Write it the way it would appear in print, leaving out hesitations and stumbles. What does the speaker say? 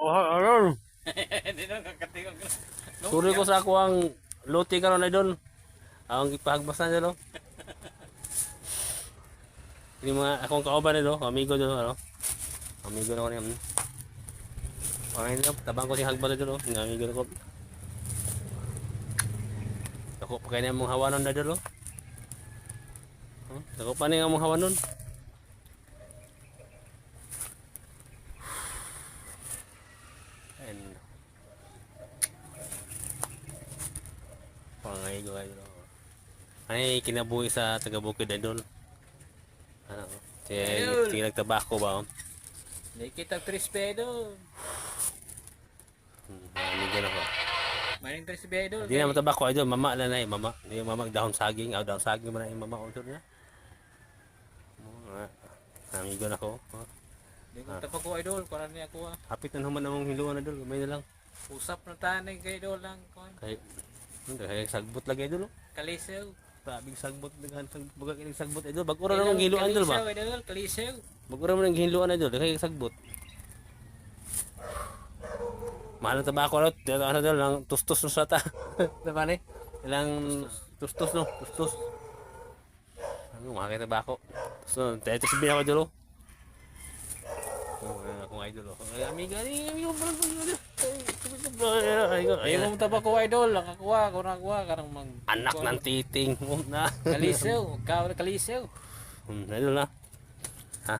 Oh, ano? Hindi na kakatingog. Suri ko sa ako ang luti karon idol. Ang ipahagbas na dito. Ini mga akong kauban dito, amigo dito ano. Amigo na ko niya. Okay na, tabang ko si hagbas dito, ng amigo ko. Ako pa kaya mong hawanon na dito. Ako pa niya mong hawanon. And pangay ko idol. Ay kinabuhi sa taga-bukid idol. Ano? Siya nagtabako ba? Hindi kita trispedo. Amigo na ko. Maning trispedo. Hindi na matabako idol, mama lang na mama. Hindi mama dahon saging, dahon saging man na mama order niya. Amigo na ko. Hindi ko tapo ko idol, kuran niya ako. Hapit na naman ang hiluan idol, gamay na lang. Usap na tanay kay idol lang kon. Kay sagbot lagi idol. Kalisew. Tabing sagbot dengan sagbot kining sagbot idol. Bag-ura na ng hiluan idol ba? Idol, kalisew. Bag-ura man ng hiluan idol, kay sagbot. Mahal na tabako ro, ano idol lang tustos no sa ta. Diba ni? Ilang tustos no, tustos. Ano, makakita tabako. So, tayo sabihin ako idol. Akong idol. Ay, amiga ni, amigo pala ko idol. Ayaw mo tabako idol, nakakuha, kunakuha karang mag Anak ng titing mo na. kalisew, kalisew. Idol na.